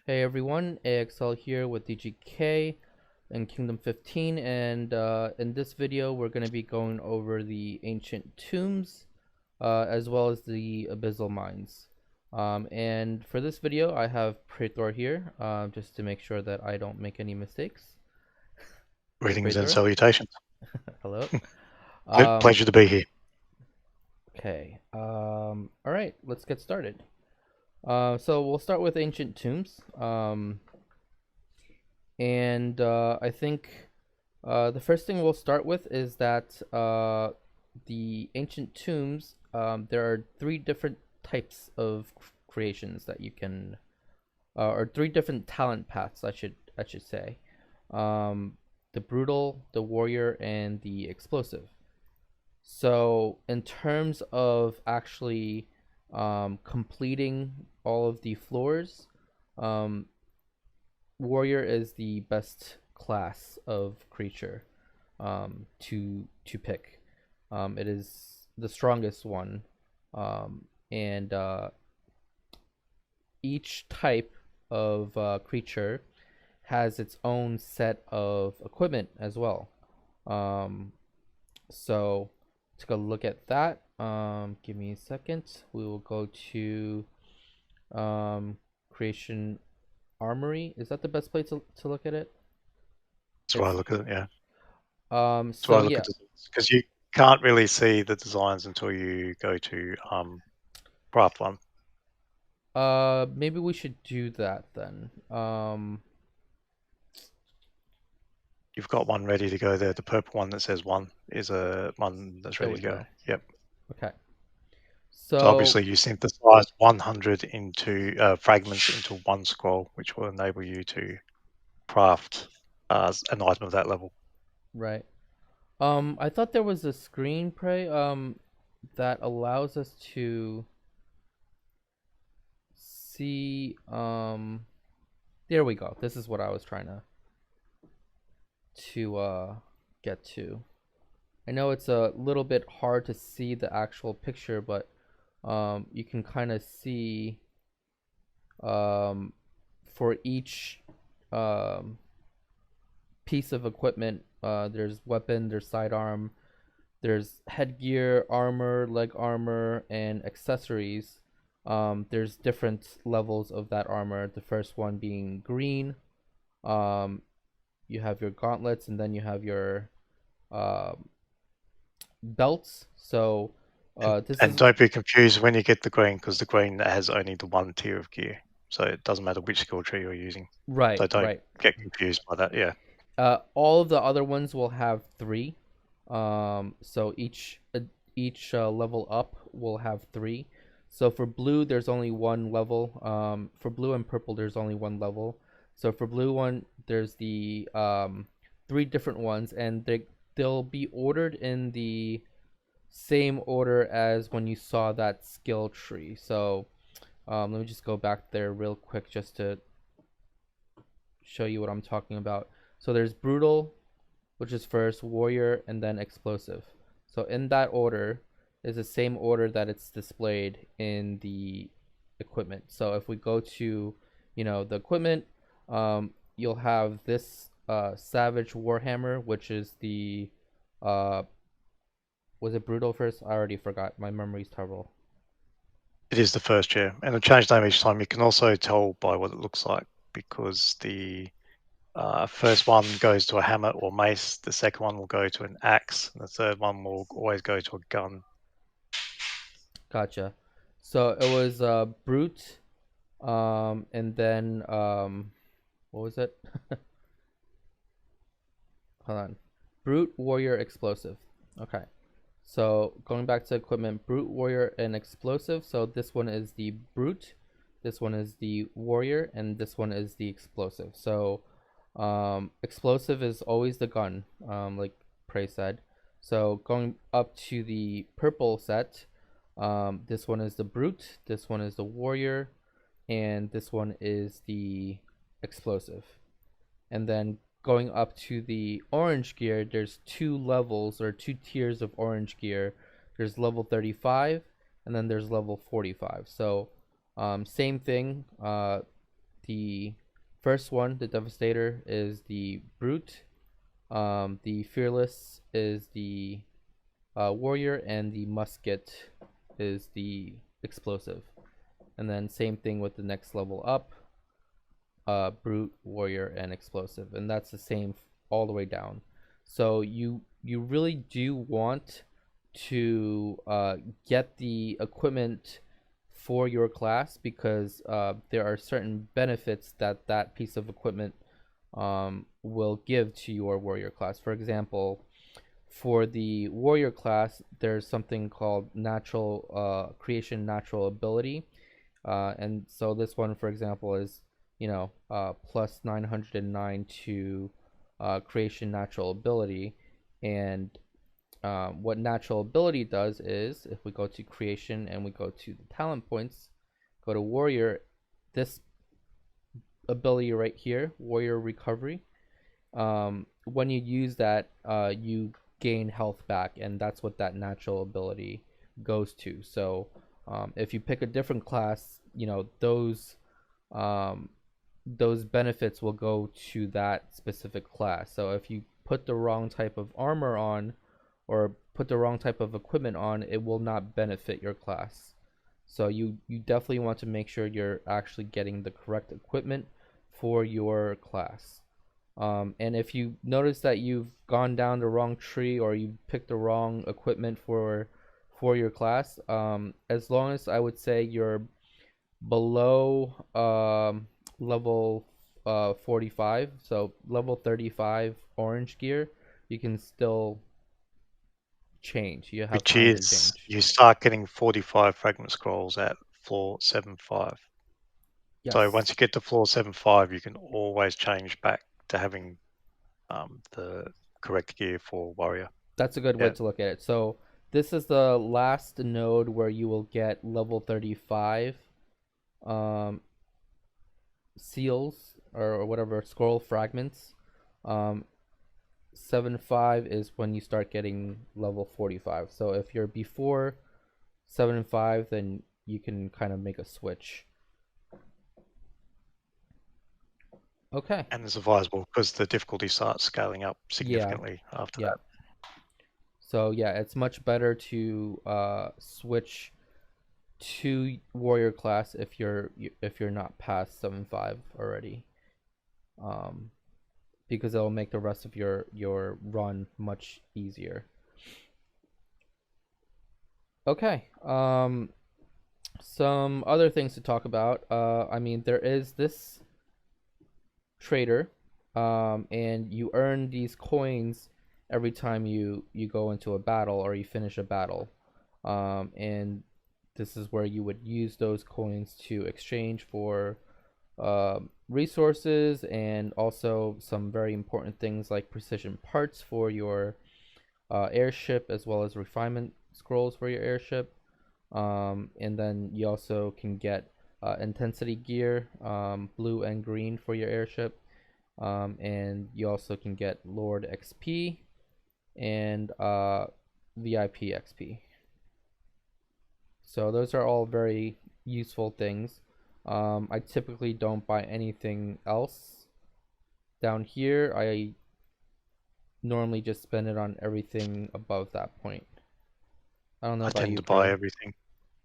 Hey everyone, AXL here with DGK and Kingdom 15, and in this video we're going to be going over the ancient tombs as well as the abyssal mines. And for this video I have Praetor here just to make sure that I don't make any mistakes. Hey Greetings and Praetor. salutations. Hello. Pleasure to be here. Okay. All right, let's get started. So we'll start with ancient tombs. And I think the first thing we'll start with is that the ancient tombs, there are three different types of creations that you can, or three different talent paths, I should say. Um, the brutal, the warrior, and the explosive. So in terms of actually completing all of the floors, um, warrior is the best class of creature to pick. It is the strongest one, and each type of creature has its own set of equipment as well. Um, so take a look at that. Give me a second. We will go to creation armory. Is that the best place to look at it? That's why I It's look at it. Yeah, that's why so I look yeah. at it because you can't really see the designs until you go to craft one. Maybe we should do that then. You've got one ready to go there. The purple one that says one is a one that's There ready we to go. go. Yep. Okay. So So obviously you synthesize 100 into fragments into one scroll, which will enable you to craft an item of that level. right. I thought there was a screen prey that allows us to see there we go. This is what I was trying to get to. I know it's a little bit hard to see the actual picture, but you can kind of see um for each um piece of equipment. There's weapon, there's sidearm, there's headgear, armor, leg armor, and accessories. There's different levels of that armor. The first one being green. Um, you have your gauntlets, and then you have your uh, belts. So this And is don't be confused when you get the green, because the green has only the one tier of gear. So it doesn't matter which skill tree you're using. right, So don't right. get confused by that. Yeah. All of the other ones will have three. So each level up will have three. So for blue, there's only one level. For blue and purple, there's only one level. So for blue one, there's the three different ones, and they'll be ordered in the same order as when you saw that skill tree. So let me just go back there real quick just to show you what I'm talking about. So there's brutal, which is first, warrior, and then explosive. So in that order is the same order that it's displayed in the equipment. So if we go to, the equipment, you'll have this Savage Warhammer, which is the uh, was it brutal first? I already forgot. My memory's terrible. It is the first year, and it'll change name each time. You can also tell by what it looks like because the first one goes to a hammer or mace, the second one will go to an axe, and the third one will always go to a gun. Gotcha. So it was brute, and then what was it? Hold on. Brute, warrior, explosive. Okay. So going back to equipment, brute, warrior, and explosive. So this one is the brute, this one is the warrior, and this one is the explosive. So explosive is always the gun, like Prey said. So going up to the purple set, this one is the brute, this one is the warrior, and this one is the explosive. And then going up to the orange gear, there's two levels or two tiers of orange gear. There's level 35 and then there's level 45. So same thing. the first one, the Devastator, is the Brute. The Fearless is the Warrior, and the Musket is the Explosive. And then same thing with the next level up, Brute, Warrior, and Explosive, and that's the same all the way down. So you really do want to get the equipment for your class, because there are certain benefits that that piece of equipment will give to your warrior class. For example, for the warrior class, there's something called natural creation natural ability, and so this one, for example, is plus 909 to creation natural ability. And what natural ability does is, if we go to creation and we go to the talent points, go to warrior, this ability right here, warrior recovery, when you use that, you gain health back, and that's what that natural ability goes to. So if you pick a different class, um, those benefits will go to that specific class. So if you put the wrong type of armor on, or put the wrong type of equipment on, it will not benefit your class. So you definitely want to make sure you're actually getting the correct equipment for your class. And if you notice that you've gone down the wrong tree, or you picked the wrong equipment for your class, as long as, I would say, you're below level 45, so level 35 orange gear, you can still change. You have Which time to is, change. you start getting 45 fragment scrolls at floor 7.5. So Yes, once you get to floor 7.5, you can always change back to having the correct gear for warrior. that's a good way Yeah. to look at it. So this is the last node where you will get level 35 um, seals, or whatever, scroll fragments. Um, 7.5 is when you start getting level 45. So if you're before 7.5, then you can kind of make a switch. Okay. And it's advisable because the difficulty starts scaling up Yeah. significantly after Yeah. that. So yeah, it's much better to switch to warrior class if you're not past 7.5 already, um, because it'll make the rest of your run much easier. Okay. Some other things to talk about. I mean, there is this trader, and you earn these coins every time you go into a battle, or you finish a battle, and this is where you would use those coins to exchange for resources, and also some very important things like precision parts for your airship, as well as refinement scrolls for your airship. And then you also can get intensity gear, blue and green, for your airship. And you also can get Lord XP and VIP XP. So those are all very useful things. I typically don't buy anything else down here. I normally just spend it on everything above that point. I don't know I about tend you, to buy Prey. everything.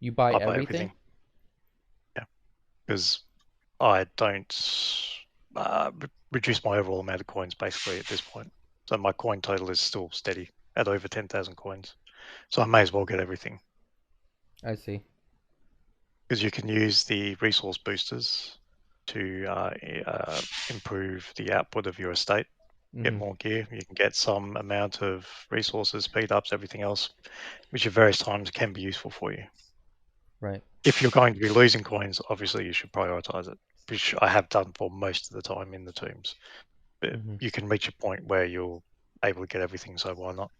You buy I buy everything? everything. Yeah. Because I don't reduce my overall amount of coins basically at this point. So my coin total is still steady at over 10,000 coins. So I may as well get everything. I see. Because you can use the resource boosters to improve the output of your estate, get Mm-hmm. more gear. You can get some amount of resources, speed ups, everything else, which at various times can be useful for you. Right. If you're going to be losing coins, obviously you should prioritize it, which I have done for most of the time in the tombs. But Mm-hmm. you can reach a point where you're able to get everything, so why not?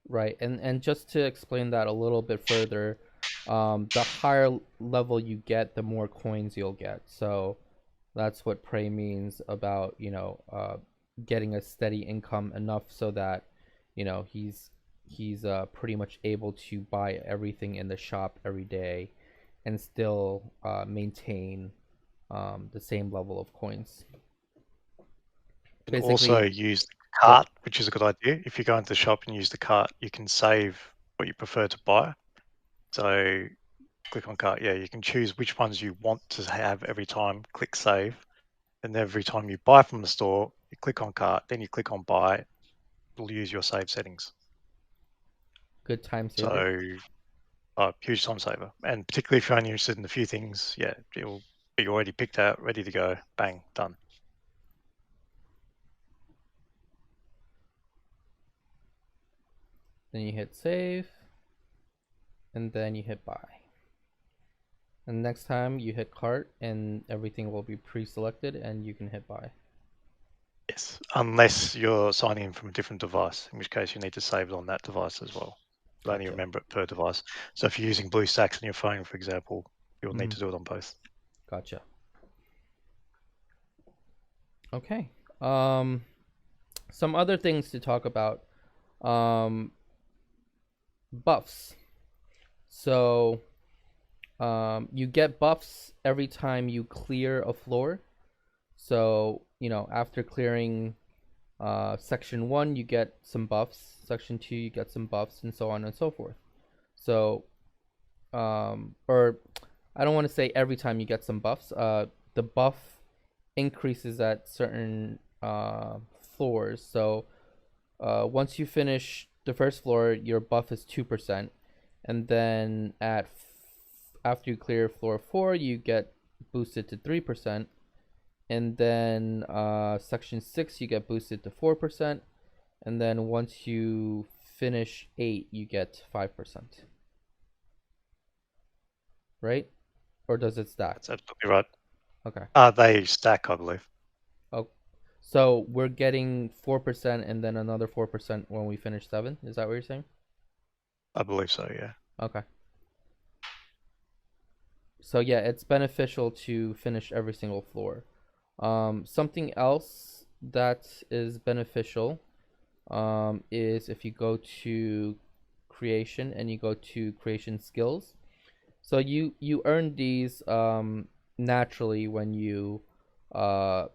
Right. And just to explain that a little bit further, the higher level you get, the more coins you'll get. So that's what Prey means about, getting a steady income enough so that, he's pretty much able to buy everything in the shop every day, and still maintain the same level of coins. You can also Basically, use the cart, which is a good idea. If you go into the shop and use the cart, you can save what you prefer to buy. So click on cart. Yeah, you can choose which ones you want to have every time. Click save. And every time you buy from the store, you click on cart, then you click on buy. It'll use your save settings. good time saver. So huge time saver. And particularly if you're only interested in a few things, yeah, it'll be already picked out, ready to go. Bang, done. Then you hit save, and then you hit buy. And next time you hit cart, and everything will be pre-selected, and you can hit buy. Yes, unless you're signing in from a different device, in which case you need to save it on that device as well. You'll only Gotcha. remember it per device. So if you're using BlueStacks on your phone, for example, you'll need Mhm. to do it on both. Gotcha. Okay. Some other things to talk about. Buffs. So, you get buffs every time you clear a floor. So, after clearing section 1, you get some buffs. Section 2, you get some buffs, and so on and so forth. So, or I don't want to say every time you get some buffs. The buff increases at certain floors. So, once you finish the first floor, your buff is 2%, and then after you clear floor 4, you get boosted to 3%, and then section 6 you get boosted to 4%, and then once you finish 8 you get 5%. Right? Or does it stack? That's absolutely right. Okay. They stack, I believe. Oh, so we're getting 4% and then another 4% when we finish 7. Is that what you're saying? I believe so, yeah. Okay. So yeah, it's beneficial to finish every single floor. Something else that is beneficial is if you go to creation and you go to creation skills. So you earn these naturally when you uh,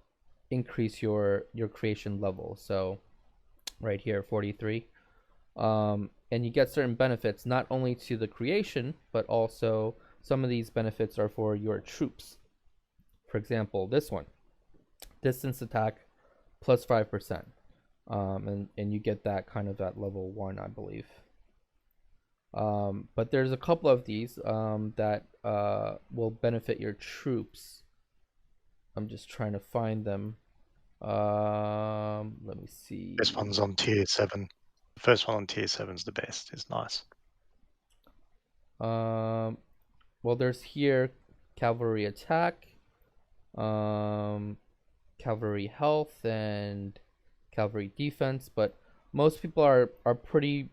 increase your creation level. So right here, 43. And you get certain benefits not only to the creation, but also some of these benefits are for your troops. For example, this one, distance attack plus 5%. And you get that kind of at level 1, I believe. But there's a couple of these that will benefit your troops. I'm just trying to find them. Let me see. This one's on tier 7. The first one on tier 7 is the best. It's nice. Well, there's here cavalry attack, um, cavalry health, and cavalry defense. But most people are pretty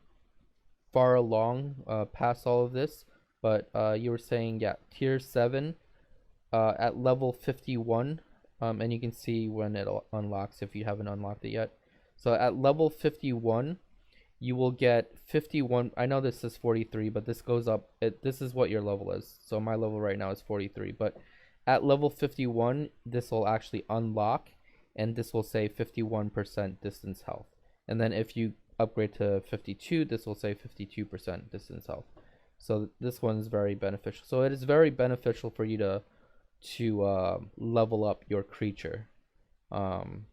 far along past all of this. But you were saying, yeah, tier 7 at level 51. And you can see when it unlocks if you haven't unlocked it yet. So at level 51, you will get 51. I know this is 43, but this goes up. This is what your level is. So my level right now is 43. But at level 51, this will actually unlock, and this will say 51% distance health. And then if you upgrade to 52, this will say 52% distance health. So this one is very beneficial. So it is very beneficial for you to level up your creature.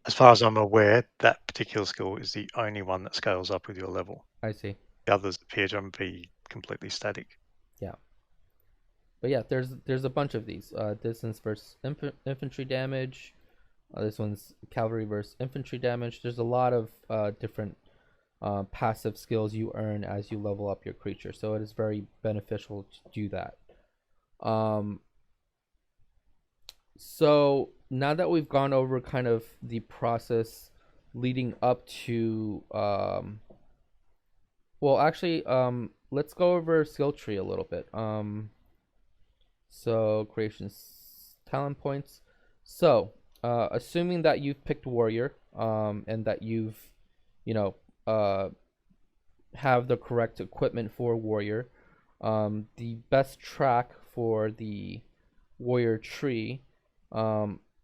As far as I'm aware, that particular skill is the only one that scales up with your level. I see. The others appear to be completely static. Yeah. But yeah, there's a bunch of these. Distance versus infantry damage. This one's cavalry versus infantry damage. There's a lot of different passive skills you earn as you level up your creature. So it is very beneficial to do that. So now that we've gone over kind of the process leading up to well, actually, let's go over skill tree a little bit. So creation talent points. So, assuming that you've picked warrior, and that you've, you know, have the correct equipment for warrior, the best track for the warrior tree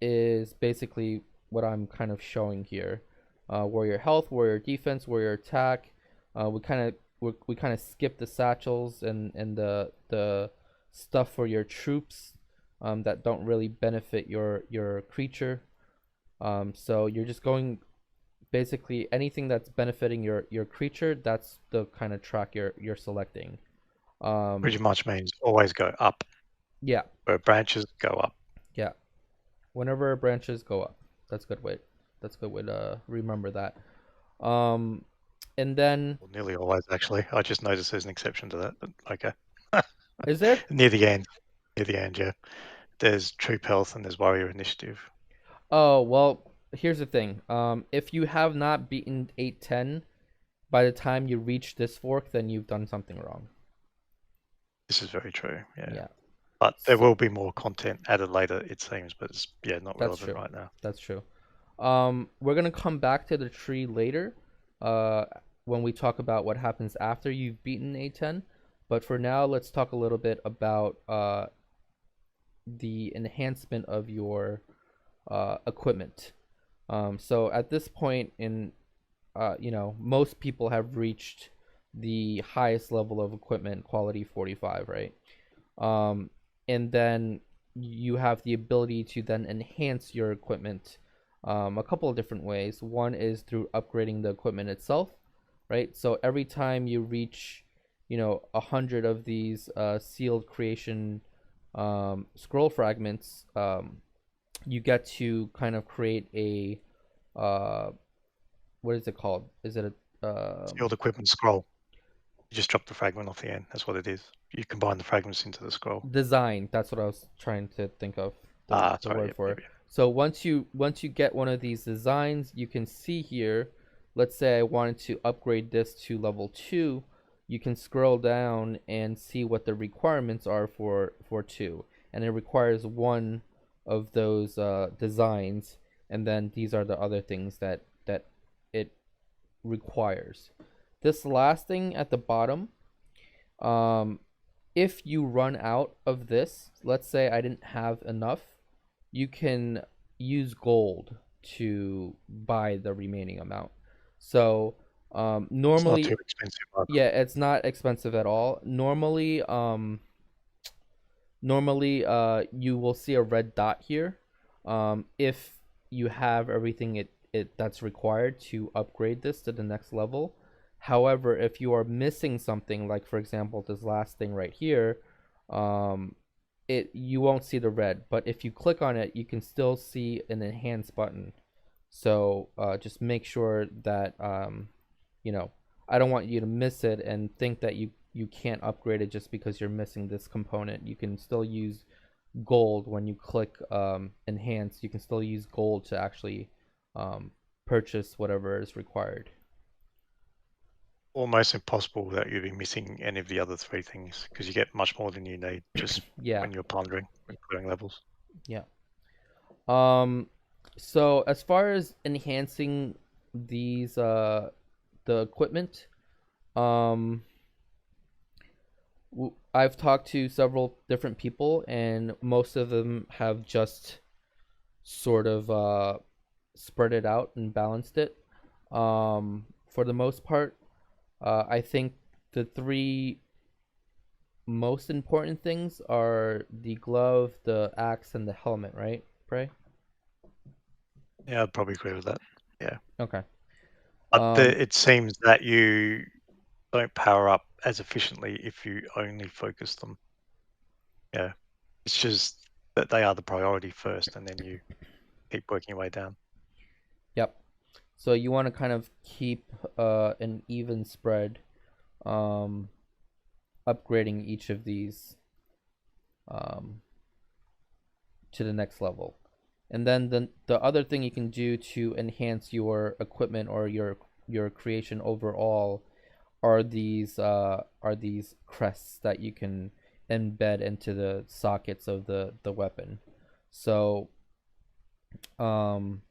is basically what I'm kind of showing here. Warrior health, warrior defense, warrior attack. We kind of skip the satchels and the stuff for your troops that don't really benefit your creature. So you're just going basically anything that's benefiting your creature. That's the kind of track you're selecting. Pretty much means always go up. Yeah, Where branches go up. yeah. Whenever branches go up, that's a good way. That's a good way to remember that. Um, and then Well, nearly always, actually. I just noticed there's an exception to that. But okay. is there? Near the end. Near the end, yeah. There's troop health and there's warrior initiative. Oh well, here's the thing. If you have not beaten 810 by the time you reach this fork, then you've done something wrong. This is very true, yeah. Yeah. But there So, will be more content added later, it seems, but it's not that's relevant true. right now. That's true. We're gonna come back to the tree later, uh, when we talk about what happens after you've beaten A10. But for now, let's talk a little bit about the enhancement of your equipment. So at this point in, most people have reached the highest level of equipment, quality 45, right? Um, and then you have the ability to then enhance your equipment a couple of different ways. One is through upgrading the equipment itself, right? So every time you reach, 100 of these sealed creation scroll fragments, you get to kind of create a uh, what is it called? Is it a Sealed equipment scroll. You just drop the fragment off the end. That's what it is. You combine the fragments into the scroll. design? That's what I was trying to think of the Sorry, word yep, for yep, it. yep. So once you get one of these designs, you can see here. Let's say I wanted to upgrade this to level 2. You can scroll down and see what the requirements are for 2, and it requires one of those designs, and then these are the other things that it requires. This last thing at the bottom, um, if you run out of this, let's say I didn't have enough, you can use gold to buy the remaining amount. So It's not normally, too expensive either. yeah, it's not expensive at all. Normally, you will see a red dot here. If you have everything it that's required to upgrade this to the next level. However, if you are missing something, like for example this last thing right here, um, you won't see the red. But if you click on it, you can still see an enhance button. So just make sure that you know I don't want you to miss it and think that you can't upgrade it just because you're missing this component. You can still use gold when you click enhance. You can still use gold to actually um, purchase whatever is required. Almost impossible without you be missing any of the other three things because you get much more than you need just Yeah, when you're plundering, when you're putting levels. yeah. Um, so as far as enhancing these the equipment, um, I've talked to several different people, and most of them have just sort of spread it out and balanced it. For the most part, I think the three most important things are the glove, the axe, and the helmet, right? Pray. Yeah, I'd probably agree with that. Yeah. Okay. But Um, it seems that you don't power up as efficiently if you only focus them. Yeah. It's just that they are the priority first and then you keep working your way down. yep. So you want to kind of keep an even spread, um, upgrading each of these um, to the next level. And then the other thing you can do to enhance your equipment or your creation overall are these crests that you can embed into the sockets of the weapon. So um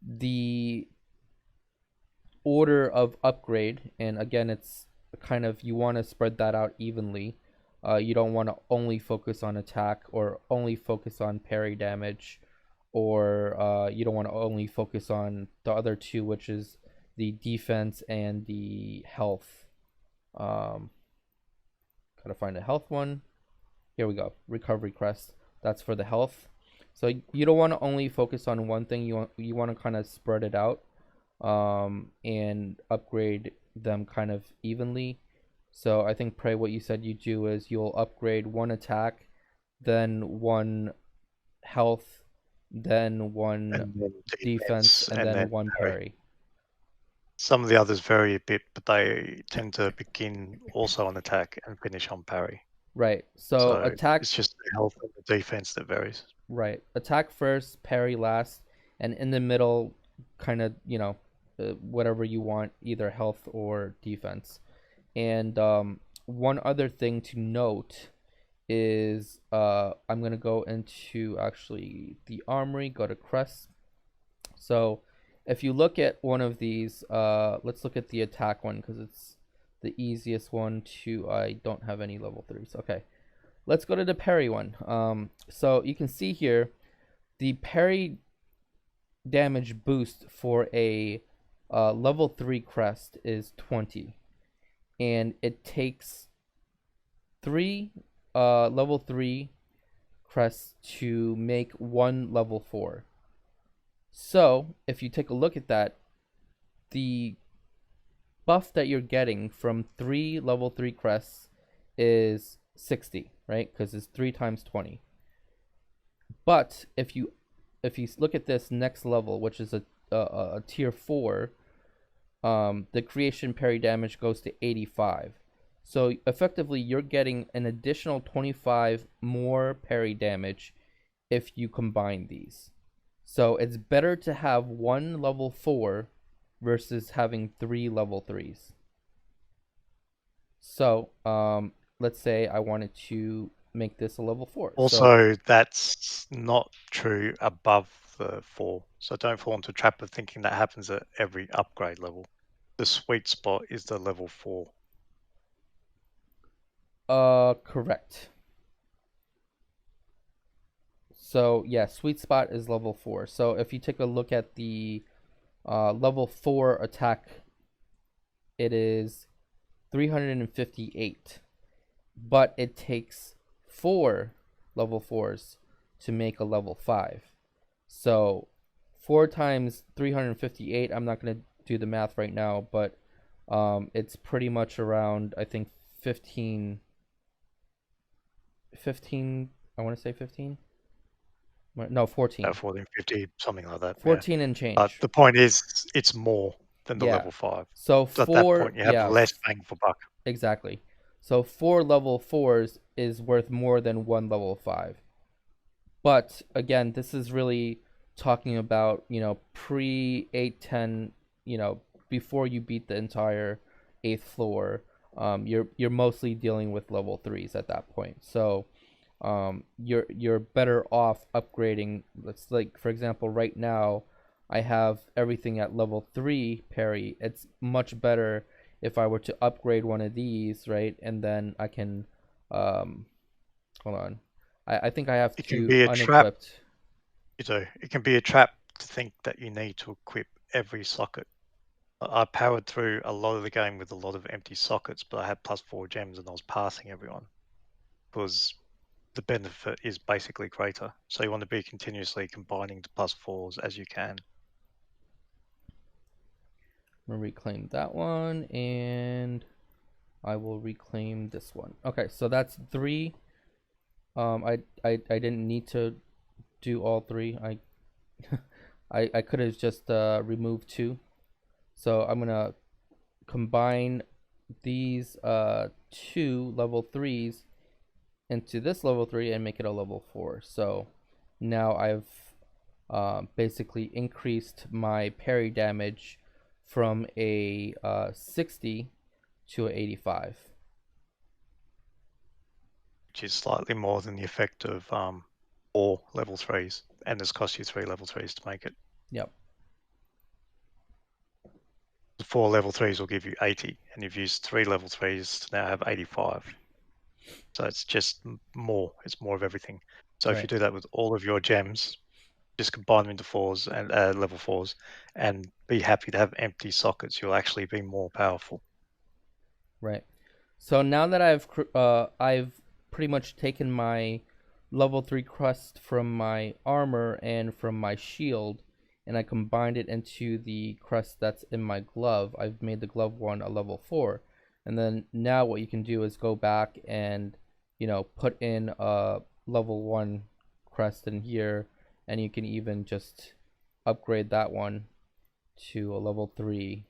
the order of upgrade, and again it's kind of you want to spread that out evenly. You don't want to only focus on attack or only focus on parry damage, or you don't want to only focus on the other two, which is the defense and the health. Gotta find a health one. Here we go. Recovery crest. That's for the health. So you don't want to only focus on one thing. You want to kind of spread it out, and upgrade them kind of evenly. So I think, Prey, what you said you do is you'll upgrade one attack, then one health, then one and then defense, and and then then one parry. parry. Some of the others vary a bit, but they tend to begin also on attack and finish on parry. Right. So So attack. it's just the health and the defense that varies. Right. Attack first, parry last, and in the middle, kind of, whatever you want, either health or defense. And one other thing to note is I'm going to go into actually the armory, go to crest. So if you look at one of these, let's look at the attack one because it's the easiest one to, I don't have any level 3s. Okay. Let's go to the parry one. So you can see here, the parry damage boost for a level 3 crest is 20. And it takes 3 level 3 crests to make 1 level 4. So if you take a look at that, the buff that you're getting from 3 level 3 crests is 60, right? Because it's 3 times 20. But if you look at this next level, which is a tier 4, the creation parry damage goes to 85. So effectively, you're getting an additional 25 more parry damage if you combine these. So it's better to have 1 level 4 versus having 3 level 3s. So let's say I wanted to make this a level 4. Also, that's not true above the 4. So don't fall into a trap of thinking that happens at every upgrade level. The sweet spot is the level 4. Correct. So yeah, sweet spot is level 4. So if you take a look at the level 4 attack, it is 358. But it takes 4 level 4s to make a level 5. So 4 times 358, I'm not going to do the math right now, but it's pretty much around, I think, 15, I want to say 15? No, 14. 14, 50, something like that. 14 yeah. and change. But the point is, it's more than the Yeah. level 5. So So at that 4, point, you have less bang for buck. exactly. So 4 level 4s is worth more than 1 level 5. But again, this is really talking about, pre 810, before you beat the entire 8th floor. You're mostly dealing with level 3s at that point. So you're better off upgrading. Let's, like, for example, right now I have everything at level 3 parry. It's much better if I were to upgrade one of these, right? And then I can hold on. I think I have It can to be a trap. unequipped. It can be a trap to think that you need to equip every socket. I powered through a lot of the game with a lot of empty sockets, but I had +4 gems and I was passing everyone because the benefit is basically greater. So you want to be continuously combining the +4s as you can. I'm gonna reclaim that one, and I will reclaim this one. Okay, so that's 3. I didn't need to do all 3. I could have just removed 2. So I'm gonna combine these 2 level 3s into this level 3 and make it a level 4. So now I've basically increased my parry damage from a 60 to a 85. Which is slightly more than the effect of 4 level 3s, and it's cost you 3 level 3s to make it. Yep. The 4 level 3s will give you 80, and you've used 3 level 3s to now have 85. So it's just more. It's more of everything. So if you Right. do that with all of your gems, just combine them into fours and level fours, and be happy to have empty sockets. You'll actually be more powerful. Right. So now that I've pretty much taken my level 3 crust from my armor and from my shield, and I combined it into the crust that's in my glove. I've made the glove one a level 4. And then now what you can do is go back and, put in a level 1 crest in here, and you can even just upgrade that one to a level 3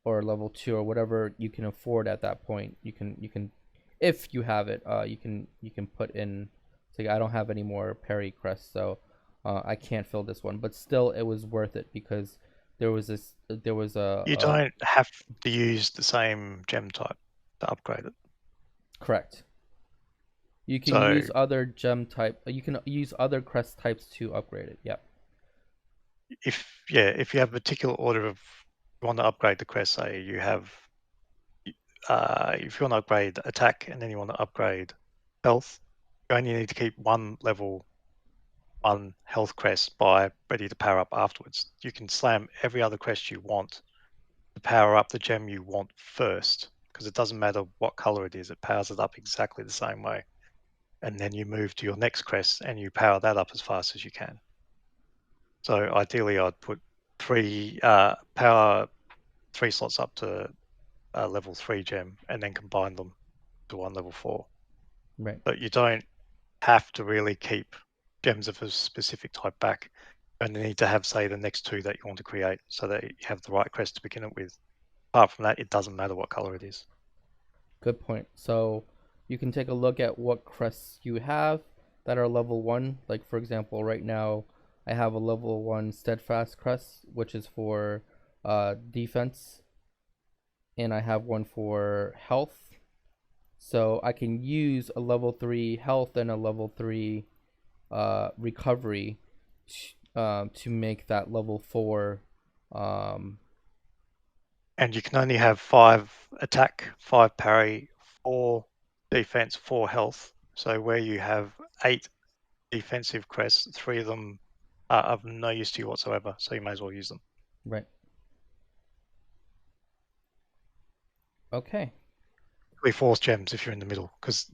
or level 2 or whatever you can afford at that point. You can if you have it, you can put in. So I don't have any more Perry crests, so I can't fill this one. But still, it was worth it because there was You don't have to use the same gem type to upgrade it. correct. You can So use other gem type. You can use other crest types to upgrade it. Yep. if you have a particular order of you want to upgrade the crest, say you have if you want to upgrade attack and then you want to upgrade health, you only need to keep one level one health crest by ready to power up afterwards. You can slam every other crest you want to power up the gem you want first, because it doesn't matter what color it is, it powers it up exactly the same way. And then you move to your next crest and you power that up as fast as you can. So ideally, I'd put power 3 slots up to a level 3 gem and then combine them to one level 4. Right. But you don't have to really keep gems of a specific type back. You only need to have, say, the next 2 that you want to create so that you have the right crest to begin it with. Apart from that, it doesn't matter what color it is. Good point. So you can take a look at what crests you have that are level 1. Like, for example, right now I have a level 1 steadfast crest, which is for defense, and I have one for health. So I can use a level 3 health and a level 3 recovery to make that level 4. Um, And you can only have 5 attack, 5 parry, 4 defense, 4 health. So where you have 8 defensive crests, 3 of them are of no use to you whatsoever. So you may as well use them. right. Okay. We force gems if you're in the middle, because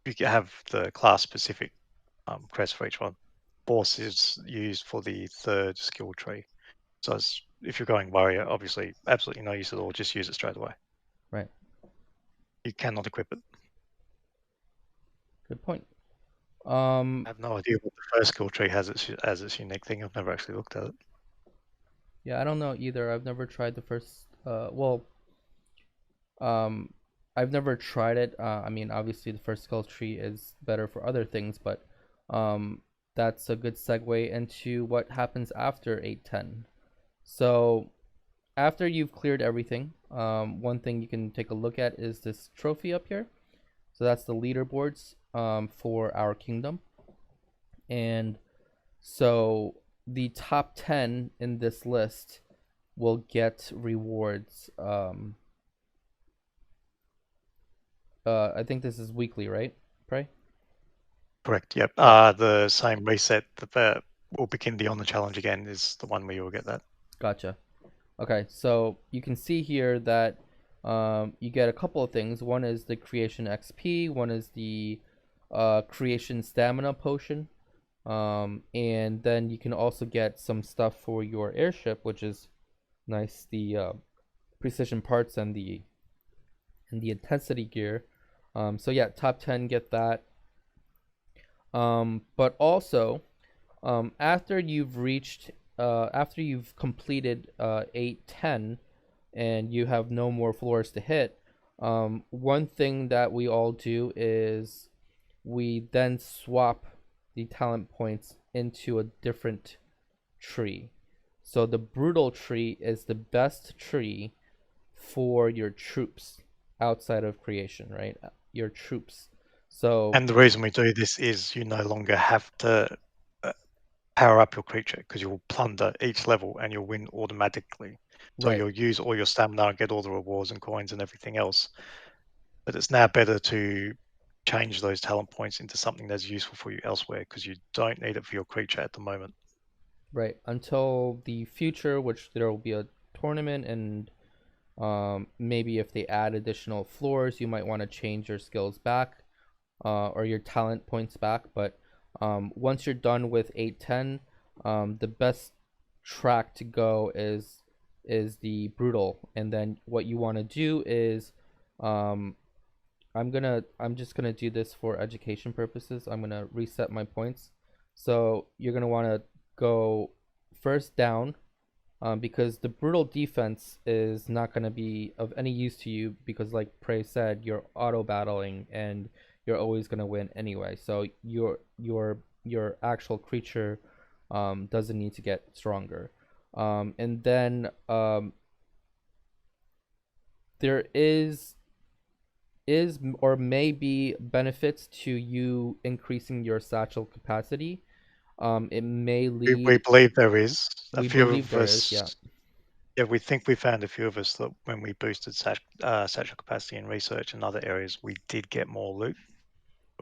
you can have the class specific crest for each one. Force is used for the 3rd skill tree. So if you're going warrior, obviously absolutely no use at all. Just use it straight away. Right. You cannot equip it. Good point. I have no idea what the 1st skill tree has as its unique thing. I've never actually looked at it. Yeah, I don't know either. I've never tried the first. Um, I've never tried it. I mean, obviously, the first skill tree is better for other things, but um, that's a good segue into what happens after 810. So, after you've cleared everything, one thing you can take a look at is this trophy up here. So, that's the leaderboards for our kingdom. And so, the top 10 in this list will get rewards. I think this is weekly, right? Pray. Correct. Yep. Yep. The same reset that will begin the on the challenge again is the one where you will get that. Gotcha. Okay, so you can see here that you get a couple of things. One is the creation XP. One is the creation stamina potion. And then you can also get some stuff for your airship, which is nice. The precision parts and the intensity gear. So yeah, top 10 get that. But also, after you've completed 810 and you have no more floors to hit, one thing that we all do is we then swap the talent points into a different tree. So the brutal tree is the best tree for your troops outside of creation, right? Your troops. So And the reason we do this is you no longer have to uh, power up your creature, because you'll plunder each level and you'll win automatically. So right, you'll use all your stamina and get all the rewards and coins and everything else but it's now better to change those talent points into something that's useful for you elsewhere because you don't need it for your creature at the moment. Right. Until the future, which there will be a tournament, and maybe if they add additional floors, you might want to change your skills back, or your talent points back. But once you're done with 810, the best track to go is the brutal, and then what you want to do is, um, I'm just gonna do this for education purposes. I'm gonna reset my points. So you're gonna want to go first down, because the brutal defense is not going to be of any use to you because, like Prey said, you're auto battling and you're always going to win anyway. So your actual creature doesn't need to get stronger. And then there is or may be benefits to you increasing your satchel capacity. It may We lead. believe there is a We few believe of there is, us. yeah. Yeah, we think we found a few of us that when we boosted satchel capacity in research and other areas, we did get more loot.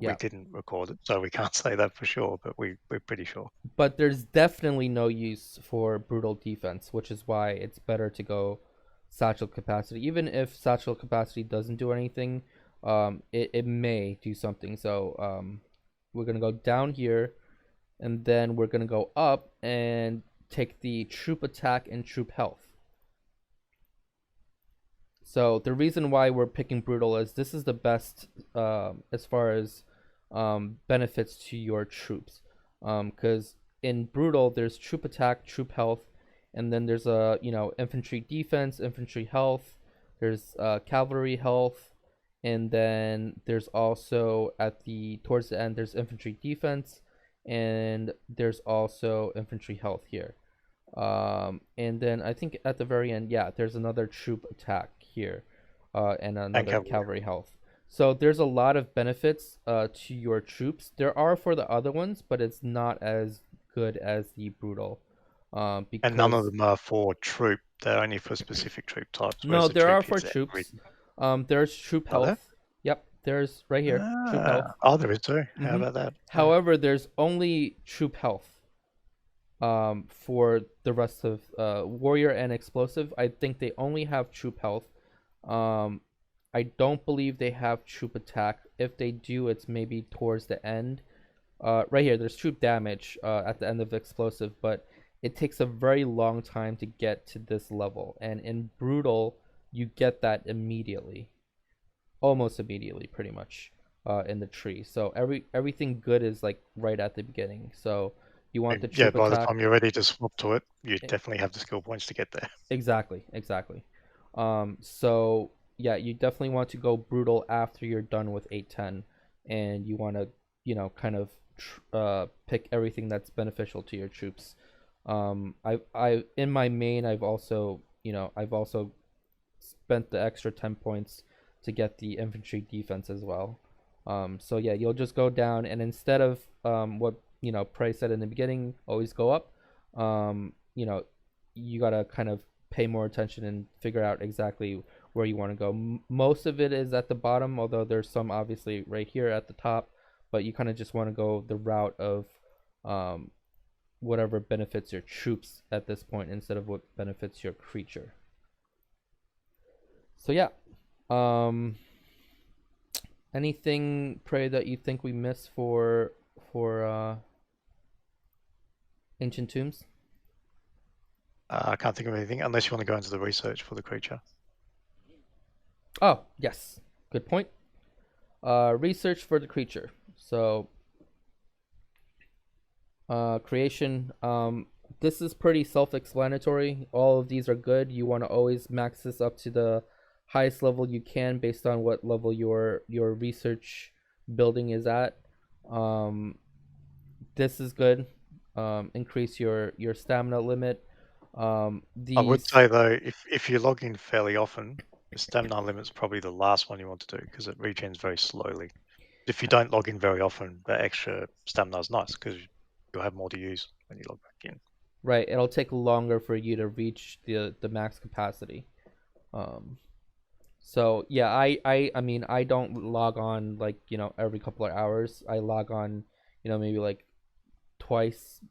We Yeah. didn't record it, so we can't say that for sure, but we're pretty sure. But there's definitely no use for brutal defense, which is why it's better to go satchel capacity. Even if satchel capacity doesn't do anything, it may do something. So we're gonna go down here, and then we're gonna go up and take the troop attack and troop health. So the reason why we're picking brutal is this is the best, as far as benefits to your troops, because in brutal there's troop attack, troop health, and then there's a infantry defense, infantry health. There's cavalry health, and then there's also towards the end there's infantry defense, and there's also infantry health here. And then I think at the very end, yeah, there's another troop attack here, and And another cavalry. cavalry health. So there's a lot of benefits to your troops. There are for the other ones, but it's not as good as the brutal, And none of because them are for troop. They're only for specific troop types, whereas no, the there are troop for hits troops. every. There's troop Are there? health. Yep, there's right here troop health. Oh, there is too. How Mm-hmm. about that? Yeah. However, there's only troop health for the rest of warrior and explosive. I think they only have troop health. um I don't believe they have troop attack. If they do, it's maybe towards the end. Right here there's troop damage at the end of explosive, but it takes a very long time to get to this level, and in brutal you get that immediately, almost immediately, pretty much, in the tree. So everything good is like right at the beginning. So you want the Yeah, troop by the attack. time you're ready to swap to it, you e- definitely have the skill points to get there. exactly. So yeah, you definitely want to go brutal after you're done with 810, and you want to kind of pick everything that's beneficial to your troops. I in my main, I've also spent the extra 10 points to get the infantry defense as well. So yeah, you'll just go down, and instead of what Prey said in the beginning, always go up. Um, you know, you gotta kind of pay more attention and figure out exactly where you want to go. Most of it is at the bottom, although there's some obviously right here at the top. But you kind of just want to go the route of um, whatever benefits your troops at this point instead of what benefits your creature. So yeah, um, anything, Prey, that you think we missed for Ancient Tombs? I can't think of anything unless you want to go into the research for the creature. Oh yes, good point. Research for the creature. So creation. This is pretty self-explanatory. All of these are good. You want to always max this up to the highest level you can based on what level your research building is at. Um, this is good. Increase your stamina limit. I would These say though, if you log in fairly often, the stamina limit's probably the last one you want to do because it regens very slowly. If you don't log in very often, that extra stamina is nice because you'll have more to use when you log back in. right. It'll take longer for you to reach the max capacity. Um, So yeah, I mean I don't log on like every couple of hours. I log on maybe like twice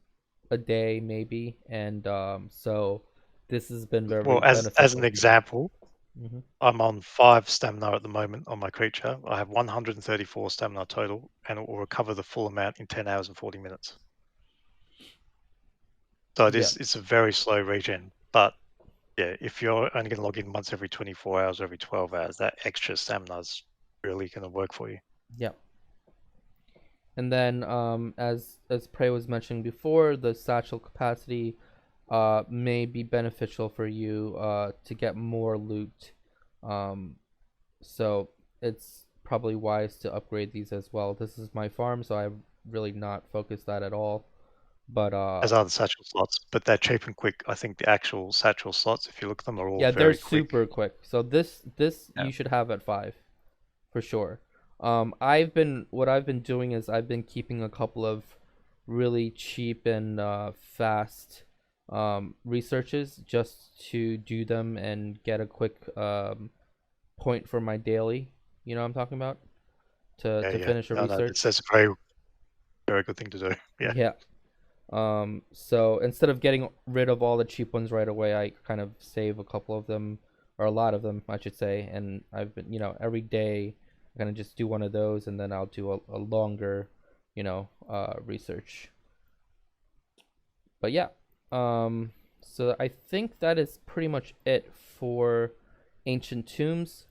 a day maybe, and so this has been very Well, as an beneficial. example, Hmm. I'm on 5 stamina at the moment on my creature. I have 134 stamina total, and it will recover the full amount in 10 hours and 40 minutes. So Yeah, it's a very slow regen. But yeah, if you're only going to log in once every 24 hours or every 12 hours, that extra stamina is really going to work for you. yeah. And then as Prey was mentioning before, the satchel capacity may be beneficial for you to get more loot. Um, so it's probably wise to upgrade these as well. This is my farm, so I've really not focused that at all. But As are the satchel slots, but they're cheap and quick. I think the actual satchel slots, if you look at them, are all yeah, they're very quick. super quick. So this Yeah. you should have at 5 for sure. I've been doing is I've been keeping a couple of really cheap and fast researches just to do them and get a quick point for my daily. You know what I'm talking about? To Yeah, to yeah. finish a No, no, research. that's a very, very good thing to do. Yeah. Yeah. So instead of getting rid of all the cheap ones right away, I kind of save a couple of them, or a lot of them, I should say. And I've been, every day, I'm gonna just do one of those, and then I'll do a longer, research. But yeah, so I think that is pretty much it for ancient tombs.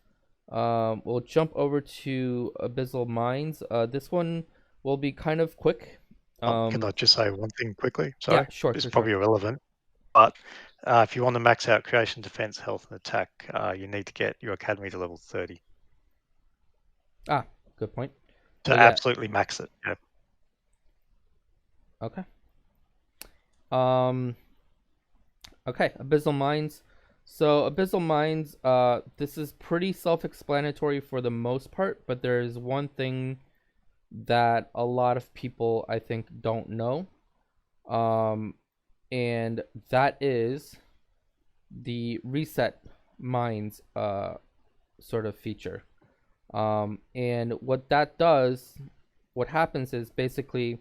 We'll jump over to Abyssal Mines. This one will be kind of quick. Can I just say one thing quickly? Yeah, Sorry, sure, it's sure, sure. probably irrelevant, but if you want to max out creation, defense, health, and attack, you need to get your academy to level 30 Ah, good point. So to yeah, absolutely max it. Yeah. okay. Um, okay, Abyssal Mines. So Abyssal Mines, this is pretty self-explanatory for the most part, but there is one thing that a lot of people I think don't know. Um, and that is the reset mines sort of feature. And what that does, what happens is basically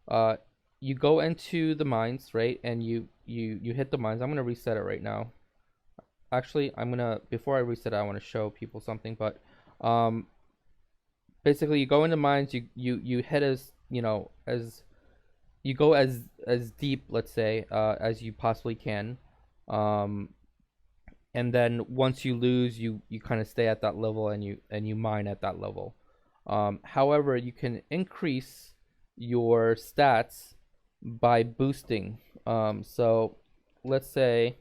uh, you go into the mines, right? And you hit the mines. I'm gonna reset it right now. Actually, I'm gonna before I reset it, I want to show people something. But um, basically, you go into mines. You hit as you go as deep, let's say, as you possibly can. Um, and then once you lose, you kind of stay at that level and you mine at that level. However, you can increase your stats by boosting. So let's say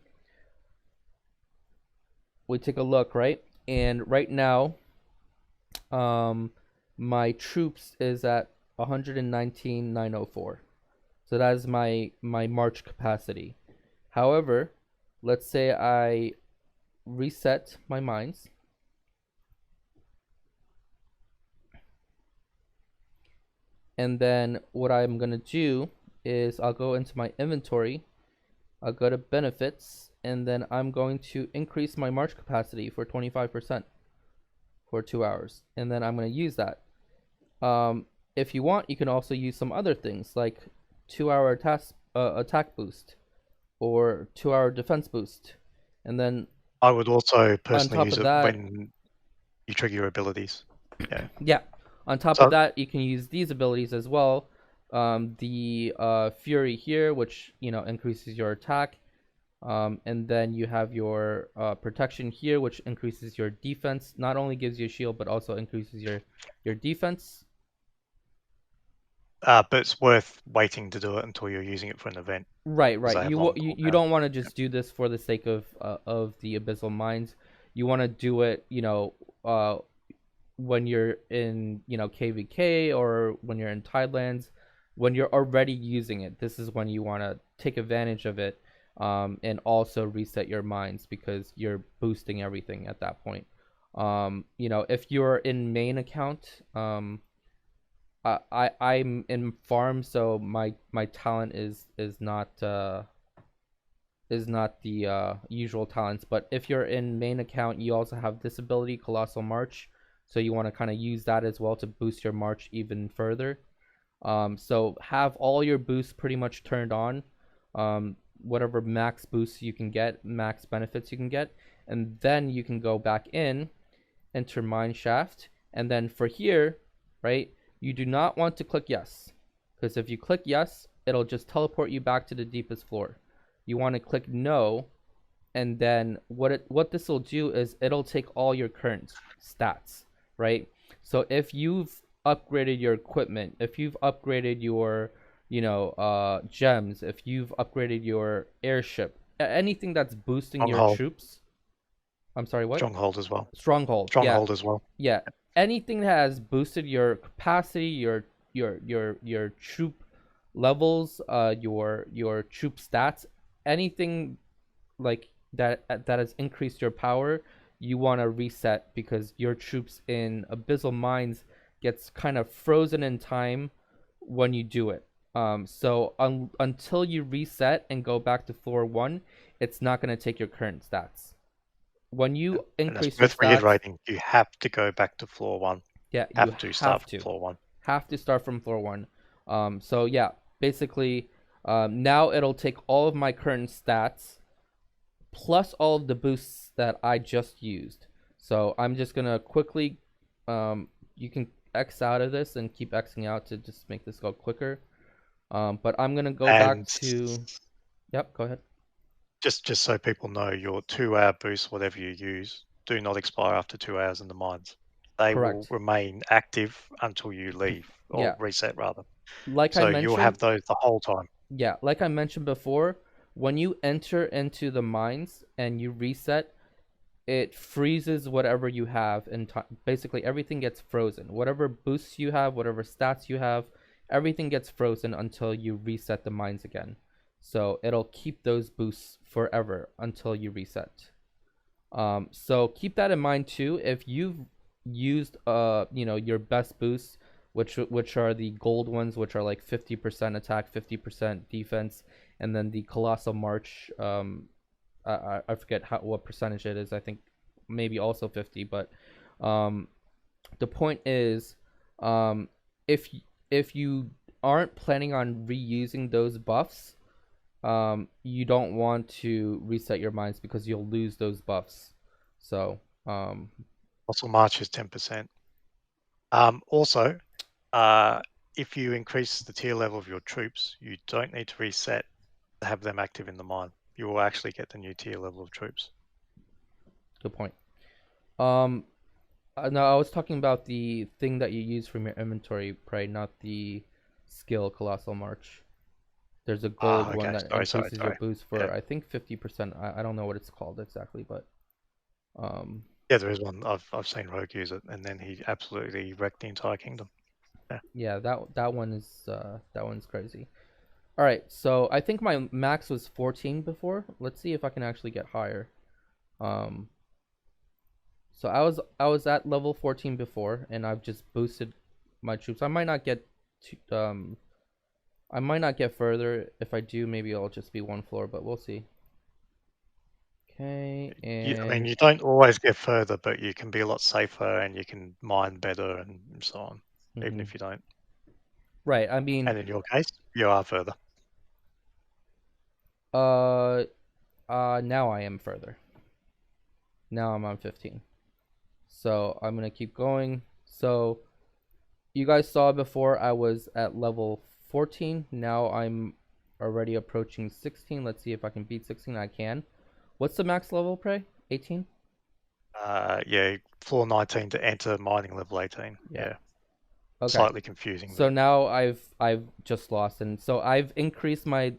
we take a look, right? And right now, um, my troops is at 119,904. So that is my March capacity. However, let's say I reset my mines, and then what I'm gonna do is I'll go into my inventory, I'll go to benefits, and then I'm going to increase my March capacity for 25% for 2 hours, and then I'm gonna use that. If you want, you can also use some other things like 2 hour attack boost or 2 hour defense boost, and then I would also on personally top use of it that, when you trigger your abilities. Yeah. yeah, on top of So that, you can use these abilities as well. The Fury here, which increases your attack, and then you have your protection here, which increases your defense. Not only gives you a shield, but also increases your defense. but it's worth waiting to do it until you're using it for an event Right, because right. they have You long you cooldowns. don't want to just do this for the sake of the abyssal mines. You want to do it, when you're in KVK or when you're in Tidelands, when you're already using it. This is when you want to take advantage of it, and also reset your mines because you're boosting everything at that point. If you're in main account, I'm in farm, so my talent is not the usual talents. But if you're in main account, you also have this ability, Colossal March. So you want to kind of use that as well to boost your march even further. So have all your boosts pretty much turned on. Whatever max boosts you can get, max benefits you can get, and then you can go back in, enter mine shaft, and then for here, right, you do not want to click yes, because if you click yes, it'll just teleport you back to the deepest floor. You want to click no, and then what this will do is it'll take all your current stats, right? So if you've upgraded your equipment, if you've upgraded your gems, if you've upgraded your airship, anything that's boosting your Stronghold. troops. I'm sorry, what? Stronghold as well. Stronghold. Yeah, Stronghold as well. yeah. Anything that has boosted your capacity, your troop levels, your troop stats, anything like that has increased your power, you want to reset because your troops in Abyssal Mines gets kind of frozen in time when you do it. So until you reset and go back to floor 1, it's not going to take your current stats. When you increase your worth stats, reiterating, you have to go back to floor 1. yeah, you Have to start from floor 1. have to start from floor 1. So yeah, basically, now it'll take all of my current stats plus all of the boosts that I just used. So I'm just gonna quickly, you can X out of this and keep Xing out to just make this go quicker. But I'm gonna go back to, yep, go ahead. Just so people know, your 2-hour boosts, whatever you use, do not expire after 2 hours in the mines. They will remain active until you leave, or reset rather. Like so I mentioned, you'll have those the whole time. Yeah, like I mentioned before, when you enter into the mines and you reset, it freezes whatever you have, and basically everything gets frozen. Whatever boosts you have, whatever stats you have, everything gets frozen until you reset the mines again. So it'll keep those boosts forever until you reset. So keep that in mind too. If you've used your best boosts, which are the gold ones, which are like 50% attack, 50% defense, and then the Colossal March. I forget what percentage it is. I think maybe also 50. But the point is, if you aren't planning on reusing those buffs, you don't want to reset your mines because you'll lose those buffs. So also March is 10%. Also, if you increase the tier level of your troops, you don't need to reset to have them active in the mine. You will actually get the new tier level of troops. Good point. No, I was talking about the thing that you use from your inventory, Prey, not the skill Colossal March. There's a gold one that increases your boost for I think 50%. I don't know what it's called exactly, but yeah, there is one. I've seen Rogue use it, and then he absolutely wrecked the entire kingdom. Yeah, that one is that one's crazy. All right, so I think my max was 14 before. Let's see if I can actually get higher. So I was at level 14 before, and I've just boosted my troops. I might not get I might not get further. If I do, maybe I'll just be one floor, but we'll see. Okay, and I mean, you don't always get further, but you can be a lot safer, and you can mine better, and so on, even if you don't. Right, I mean, and in your case, you are further. Now I am further. Now I'm on 15. So I'm gonna keep going. So you guys saw before I was at level 14. Now I'm already approaching 16. Let's see if I can beat 16. I can. What's the max level, Prey? 18? Yeah, floor 19 to enter mining level 18. Yeah. Okay. Slightly confusing. So now I've just lost, and so I've increased my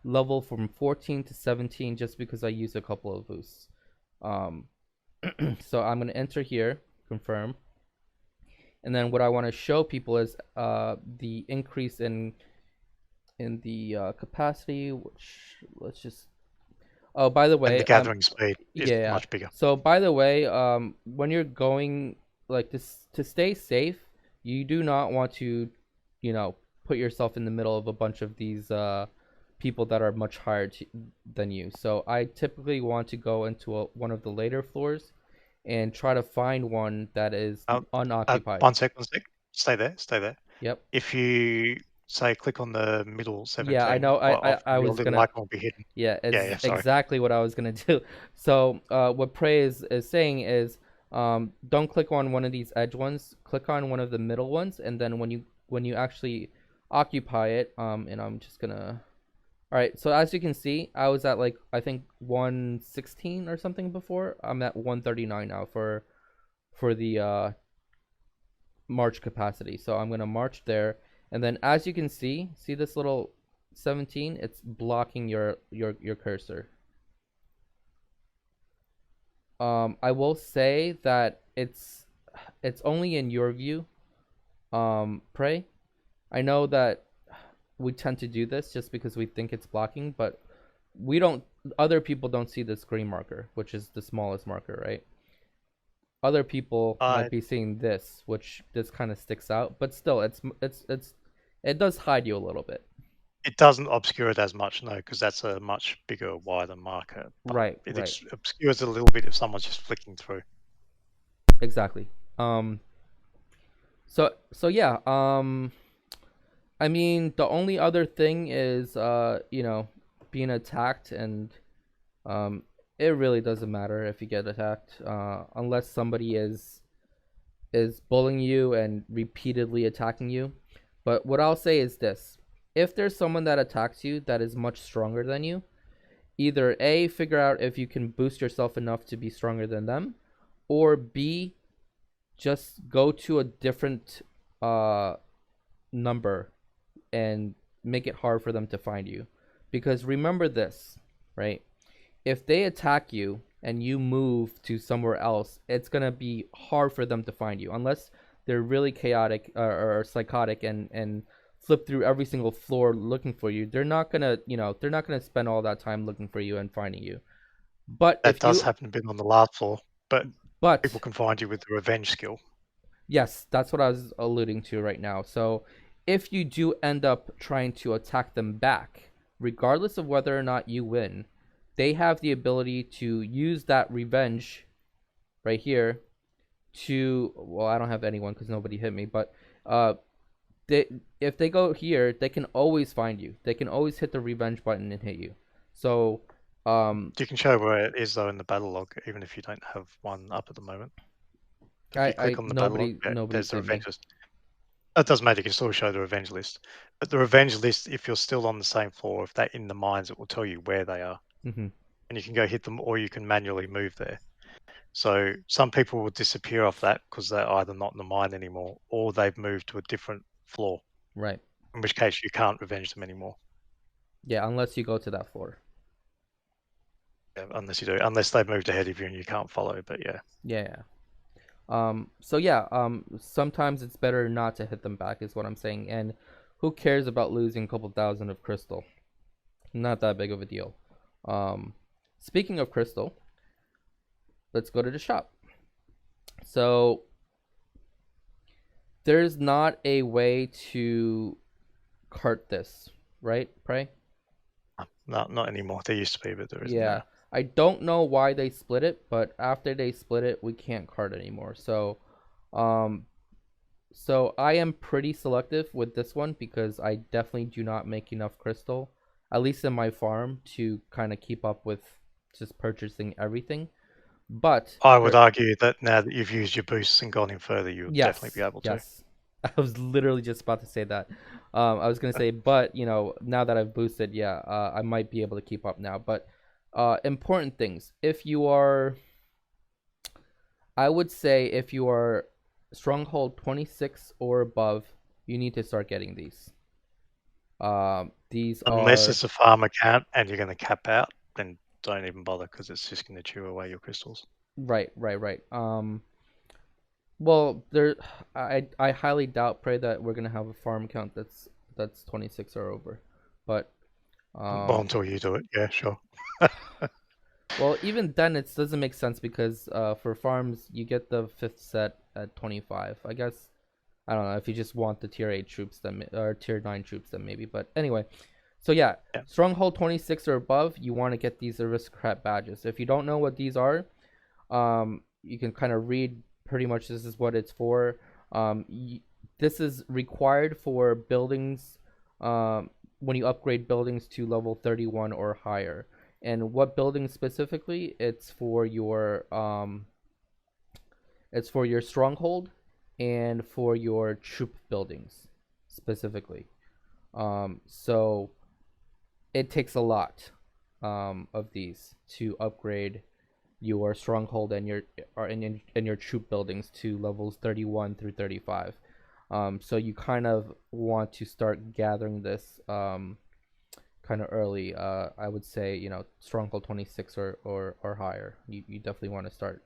level from 14 to 17 just because I used a couple of boosts. So I'm gonna enter here, confirm, and then what I want to show people is the increase in the capacity, which let's just. Oh, by the way, and the gathering speed is much bigger. So by the way, when you're going like this to stay safe, you do not want to, put yourself in the middle of a bunch of these people that are much higher than you. So I typically want to go into one of the later floors and try to find one that is unoccupied. 1 sec, 1 sec. Stay there, stay there. Yep. If you say click on the middle Yeah, I 17, know. I your was little gonna. icon will be hidden. Yeah, Yeah, it's sorry. exactly what I was gonna do. So what Prey is saying is, don't click on one of these edge ones. Click on one of the middle ones, and then when you actually occupy it, and I'm just gonna. All right. So as you can see, I was at like I think 116 or something before. I'm at 139 now for the march capacity. So I'm gonna march there, and then as you can see this little 17, it's blocking your cursor. I will say that it's only in your view. Prey. I know that we tend to do this just because we think it's blocking, but we don't. Other people don't see this green marker, which is the smallest marker, right? Other people might be seeing this, which this kind of sticks out, but still, it does hide you a little bit. It doesn't obscure it as much, no, because that's a much bigger, wider marker. But Right, it right, obscures it a little bit if someone's just flicking through. exactly. So yeah. I mean, the only other thing is, being attacked, and um, it really doesn't matter if you get attacked, unless somebody is bullying you and repeatedly attacking you. But what I'll say is this: if there's someone that attacks you that is much stronger than you, either A, figure out if you can boost yourself enough to be stronger than them, or B, just go to a different number and make it hard for them to find you. Because remember this, right? If they attack you and you move to somewhere else, it's gonna be hard for them to find you unless they're really chaotic or psychotic and flip through every single floor looking for you. They're not gonna spend all that time looking for you and finding you. But That if does you, happen to be on the last floor, but people but can find you with the revenge skill. yes, that's what I was alluding to right now. So if you do end up trying to attack them back, regardless of whether or not you win, they have the ability to use that revenge right here to, well, I don't have anyone because nobody hit me, but uh they, if they go here, they can always find you. They can always hit the revenge button and hit you. So You can show where it is though in the battle log, even if you don't have one up at the moment. If you click I on the battle log, nobody's there's the hit revenge me. list. That doesn't matter. You can still show the revenge list, but the revenge list, if you're still on the same floor, if they're in the mines, it will tell you where they are, Hmm. and you can go hit them, or you can manually move there. So some people will disappear off that because they're either not in the mine anymore, or they've moved to a different floor. Right. In which case, you can't revenge them anymore. Yeah, unless you go to that floor. Yeah, unless they've moved ahead of you and you can't follow. But yeah. Yeah. So yeah, sometimes it's better not to hit them back, is what I'm saying. And who cares about losing a couple thousand of crystal? Not that big of a deal. Um, Speaking of crystal, let's go to the shop. So there's not a way to cart this, right, Prey? Not anymore. There used to be, but there isn't Yeah. now. I don't know why they split it, but after they split it, we can't cart anymore. Um, so I am pretty selective with this one because I definitely do not make enough crystal, at least in my farm, to kind of keep up with just purchasing everything. But I would argue that now that you've used your boosts and gone in further, you'll definitely yes, be able to. yes. I was literally just about to say that. I was gonna say, but now that I've boosted, yeah, I might be able to keep up now. But important things. If you are, I would say, if you are stronghold 26 or above, you need to start getting these. These Unless are it's a farm account and you're going to cap out, then don't even bother because it's just going to chew away your crystals. right, right, right. Well, there, I highly doubt, Pray, that we're gonna have a farm count that's 26 or over, but Well, um, until you do it, yeah, sure. well, even then it doesn't make sense because for farms you get the fifth set at 25. I guess I don't know if you just want the tier 8 troops then or tier 9 troops then maybe, but anyway. So yeah, Yeah. Stronghold 26 or above, you want to get these aristocrat badges. If you don't know what these are, you can kind of read pretty much this is what it's for. This is required for buildings when you upgrade buildings to level 31 or higher. And what buildings specifically? It's for your stronghold and for your troop buildings specifically. So it takes a lot of these to upgrade your stronghold and your troop buildings to levels 31 through 35. So you kind of want to start gathering this kind of early. I would say stronghold 26 or higher. You definitely want to start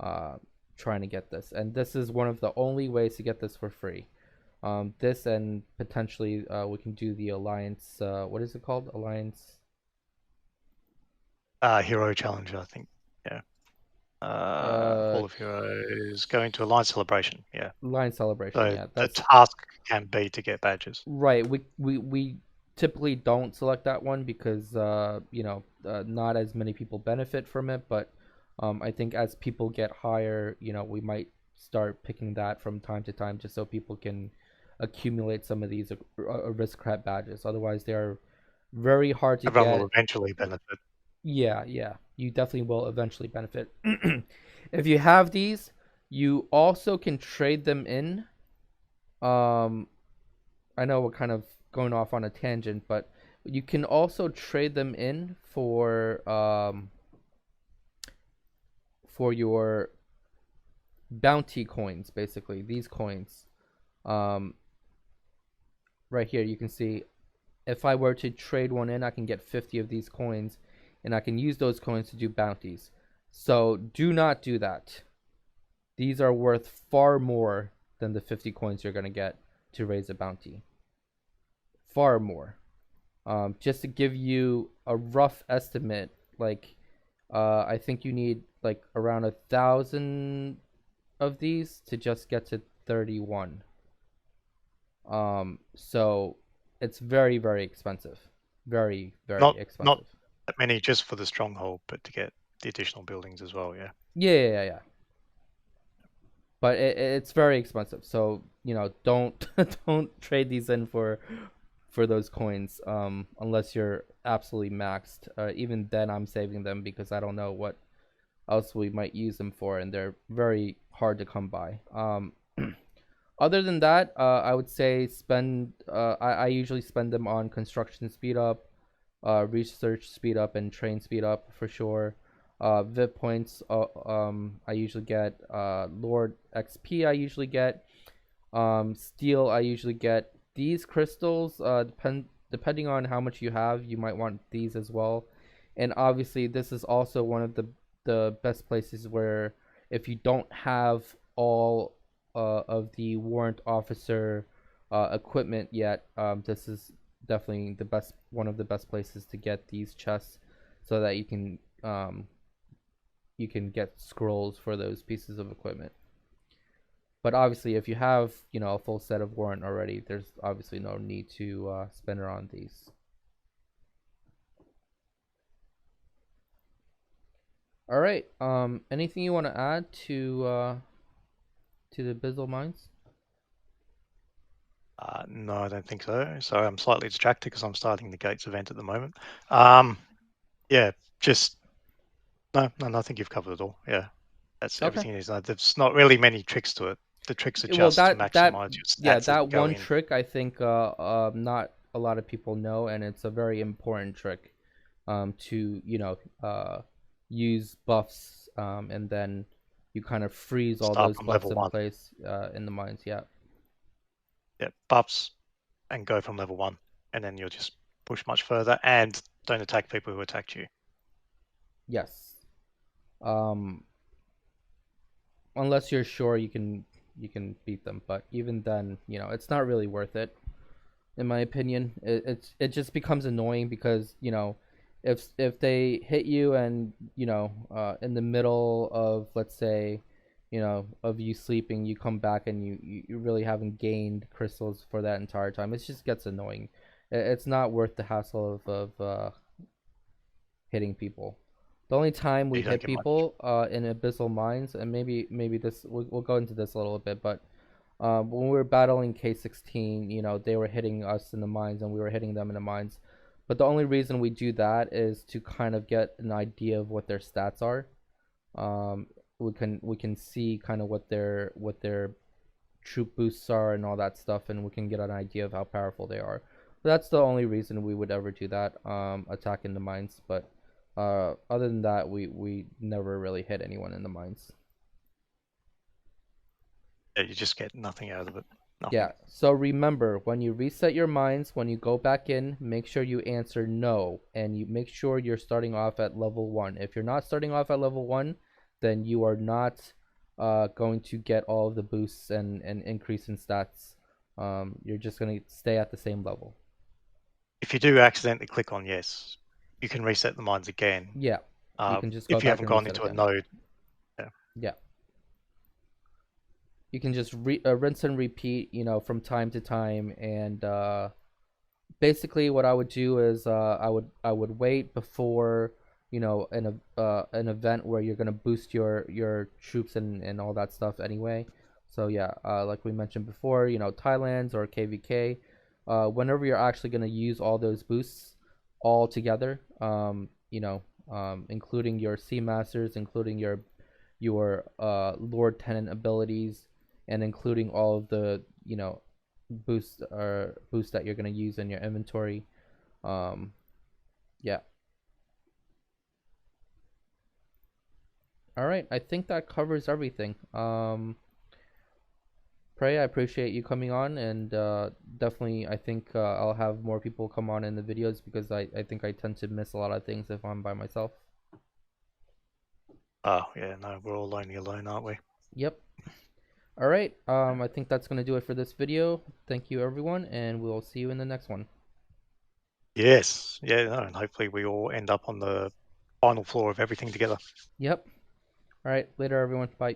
uh, trying to get this, and this is one of the only ways to get this for free. This and potentially we can do the alliance. What is it called? Alliance. Hero Challenger, I think. Yeah. Uh, Hall of Heroes going to Alliance Celebration. Yeah. Alliance celebration. So Yeah, the that's task can be to get badges. right. We typically don't select that one because not as many people benefit from it. But I think as people get higher, we might start picking that from time to time just so people can accumulate some of these aristocrat badges. Otherwise, they are very hard to Everyone will get. eventually benefit. Yeah, yeah. You definitely will eventually benefit. If you have these, you also can trade them in. Um, I know we're kind of going off on a tangent, but you can also trade them in for your bounty coins, basically. These coins. Um, right here you can see if I were to trade one in, I can get 50 of these coins and I can use those coins to do bounties. So do not do that. These are worth far more than the 50 coins you're going to get to raise a bounty. Far more. Just to give you a rough estimate, like I think you need like around 1,000 of these to just get to 31. So it's very, very expensive. Very, very Not expensive. that many just for the stronghold, but to get the additional buildings as well. Yeah. Yeah. But it's very expensive. So don't don't trade these in for those coins unless you're absolutely maxed. Even then, I'm saving them because I don't know what else we might use them for, and they're very hard to come by. Other than that, I would say spend. I usually spend them on construction speed up, research speed up, and train speed up for sure. VIP points. I usually get. Lord XP. I usually get. Steel. I usually get these crystals. Depending on how much you have, you might want these as well. And obviously, this is also one of the best places where if you don't have all of the warrant officer equipment yet, this is definitely one of the best places to get these chests, so that you can get scrolls for those pieces of equipment. But obviously, if you have a full set of warrant already, there's obviously no need to spend it on these. All right. Anything you want to add to the Abyssal mines? No, I don't think so. So I'm slightly distracted because I'm starting the Gates event at the moment. Yeah, just no. I think you've covered it all. Yeah, that's Okay. everything it is. There's not really many tricks to it. The tricks are Well, just to that maximize your yeah, stats as that you go one in. trick I think not a lot of people know, and it's a very important trick. To use buffs, and then you kind of freeze all Start those from buffs level in one. place in the mines. Yeah. Yeah, buffs and go from level one, and then you'll just push much further and don't attack people who attacked you. Yes. Um, unless you're sure you can beat them, but even then, it's not really worth it in my opinion. It just becomes annoying because if they hit you and in the middle of, let's say, of you sleeping, you come back and you really haven't gained crystals for that entire time. It just gets annoying. It's not worth the hassle of hitting people. The only time we You don't hit get much. people in abyssal mines, and maybe this we'll go into this a little bit, but when we were battling K16, they were hitting us in the mines and we were hitting them in the mines. But the only reason we do that is to kind of get an idea of what their stats are. Um, we can see kind of what their troop boosts are and all that stuff, and we can get an idea of how powerful they are. But that's the only reason we would ever do that, attack in the mines. But other than that, we never really hit anyone in the mines. Yeah, you just get nothing out of it. Nothing. Yeah, so remember, when you reset your mines, when you go back in, make sure you answer no, and you make sure you're starting off at level 1. If you're not starting off at level 1, then you are not going to get all of the boosts and increase in stats. You're just going to stay at the same level. If you do accidentally click on yes, you can reset the mines again. Yeah, you can just go If you back haven't and gone reset into a again. node. Yeah. Yeah. You can just rinse and repeat, from time to time, and basically what I would do is I would wait before an event where you're gonna boost your troops and all that stuff anyway. So yeah, like we mentioned before, Thailand's or KVK, whenever you're actually gonna use all those boosts all together, including your Sea Masters, including your Lord Tenant abilities, and including all of the boost that you're gonna use in your inventory. Um, yeah. All right. I think that covers everything. Prey, I appreciate you coming on, and definitely I think I'll have more people come on in the videos because I think I tend to miss a lot of things if I'm by myself. Oh yeah, no, we're all lonely alone, aren't we? Yep. All right. I think that's gonna do it for this video. Thank you, everyone, and we'll see you in the next one. Yes. Yeah, no, and hopefully we all end up on the final floor of everything together. Yep. All right. Later, everyone. Bye.